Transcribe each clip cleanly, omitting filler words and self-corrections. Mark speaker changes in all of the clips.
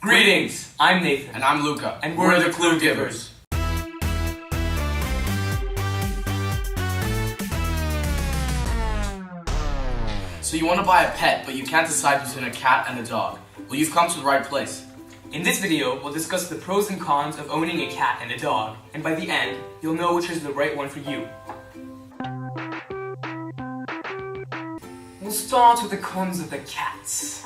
Speaker 1: Greetings! I'm Nathan.
Speaker 2: And I'm Luca.
Speaker 1: And we're the Clue Givers.
Speaker 2: So you want to buy a pet, but you can't decide between a cat and a dog. Well, you've come to the right place.
Speaker 1: In this video, we'll discuss the pros and cons of owning a cat and a dog, and by the end, you'll know which is the right one for you. We'll start with the cons of the cats.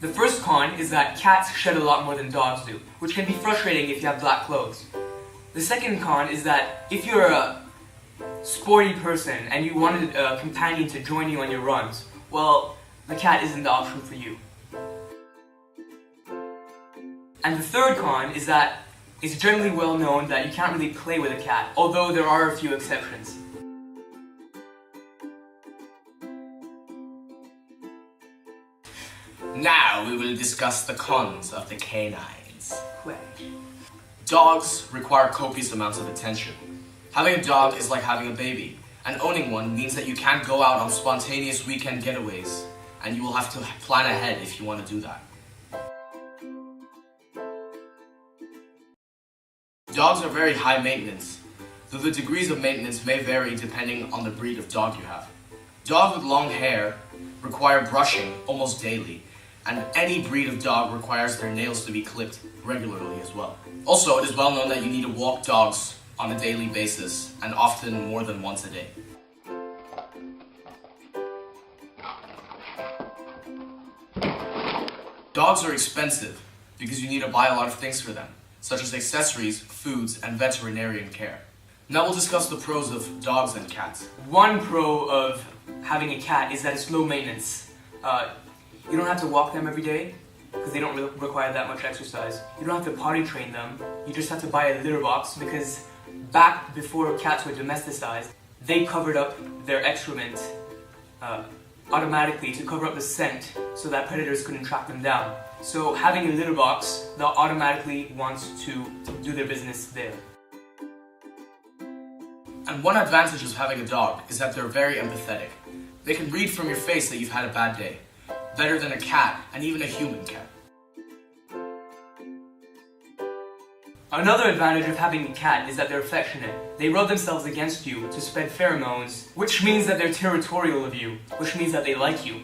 Speaker 1: The first con is that cats shed a lot more than dogs do, which can be frustrating if you have black clothes. The second con is that if you're a sporty person and you wanted a companion to join you on your runs, well, the cat isn't the option for you. And the third con is that it's generally well known that you can't really play with a cat, although there are a few exceptions.
Speaker 2: Now we will discuss the cons of the canines. Dogs require copious amounts of attention. Having a dog is like having a baby, and owning one means that you can't go out on spontaneous weekend getaways, and you will have to plan ahead if you want to do that. Dogs are very high maintenance, though the degrees of maintenance may vary depending on the breed of dog you have. Dogs with long hair require brushing almost daily, and any breed of dog requires their nails to be clipped regularly as well. Also, it is well known that you need to walk dogs on a daily basis, and often more than once a day. Dogs are expensive because you need to buy a lot of things for them, such as accessories, foods, and veterinarian care. Now we'll discuss the pros of dogs and cats.
Speaker 1: One pro of having a cat is that it's low maintenance. You don't have to walk them every day, because they don't require that much exercise. You don't have to potty train them. You just have to buy a litter box, because back before cats were domesticized, they covered up their excrement automatically to cover up the scent so that predators couldn't track them down. So having a litter box, they'll automatically want to do their business there.
Speaker 2: And one advantage of having a dog is that they're very empathetic. They can read from your face that you've had a bad day, better than a cat and even a human cat.
Speaker 1: Another advantage of having a cat is that they're affectionate. They rub themselves against you to spread pheromones, which means that they're territorial of you, which means that they like you,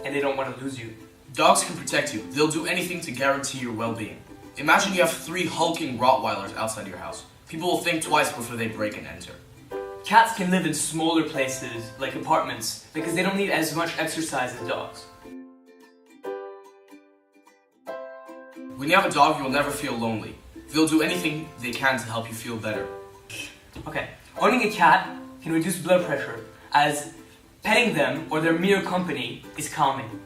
Speaker 1: and they don't want to lose you.
Speaker 2: Dogs can protect you. They'll do anything to guarantee your well-being. Imagine you have 3 hulking Rottweilers outside your house. People will think twice before they break and enter.
Speaker 1: Cats can live in smaller places, like apartments, because they don't need as much exercise as dogs.
Speaker 2: When you have a dog, you will never feel lonely. They'll do anything they can to help you feel better.
Speaker 1: Okay, owning a cat can reduce blood pressure, as petting them or their mere company is calming.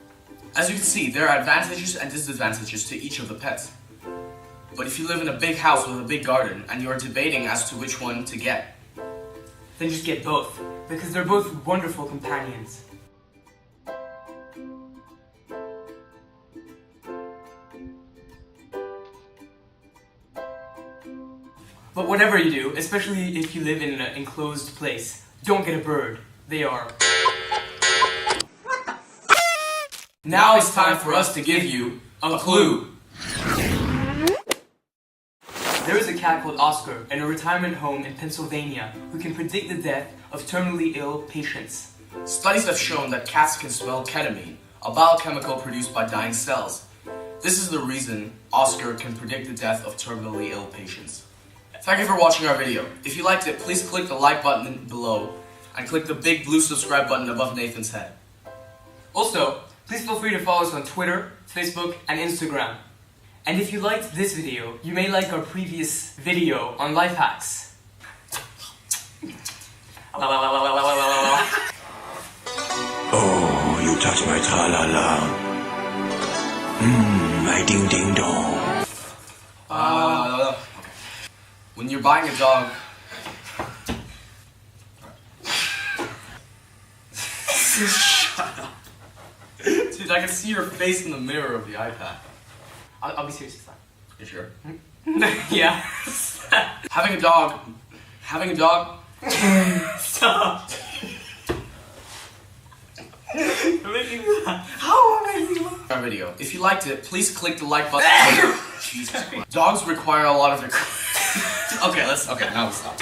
Speaker 2: As you can see, there are advantages and disadvantages to each of the pets. But if you live in a big house with a big garden and you are debating as to which one to get,
Speaker 1: then just get both, because they're both wonderful companions. But whatever you do, especially if you live in an enclosed place, don't get a bird. They are...
Speaker 2: Now it's time for us to give you a clue.
Speaker 1: There is a cat called Oscar in a retirement home in Pennsylvania who can predict the death of terminally ill patients.
Speaker 2: Studies have shown that cats can smell ketamine, a biochemical produced by dying cells. This is the reason Oscar can predict the death of terminally ill patients. Thank you for watching our video. If you liked it, please click the like button below and click the big blue subscribe button above Nathan's head.
Speaker 1: Also, please feel free to follow us on Twitter, Facebook, and Instagram. And if you liked this video, you may like our previous video on life hacks.
Speaker 3: Oh, you touch my tra-la-la. My ding-ding-dong.
Speaker 2: When you're buying a dog... Shut up. Dude, I can see your face in the mirror of the iPad.
Speaker 1: I'll be serious this time.
Speaker 2: You sure?
Speaker 1: Yeah.
Speaker 2: Having a dog...
Speaker 1: Stop. You're making me laugh. How am I making you laugh?
Speaker 2: Our video. If you liked it, please click the like button. Jesus Christ. Dogs require a lot of their. Okay, now we stop.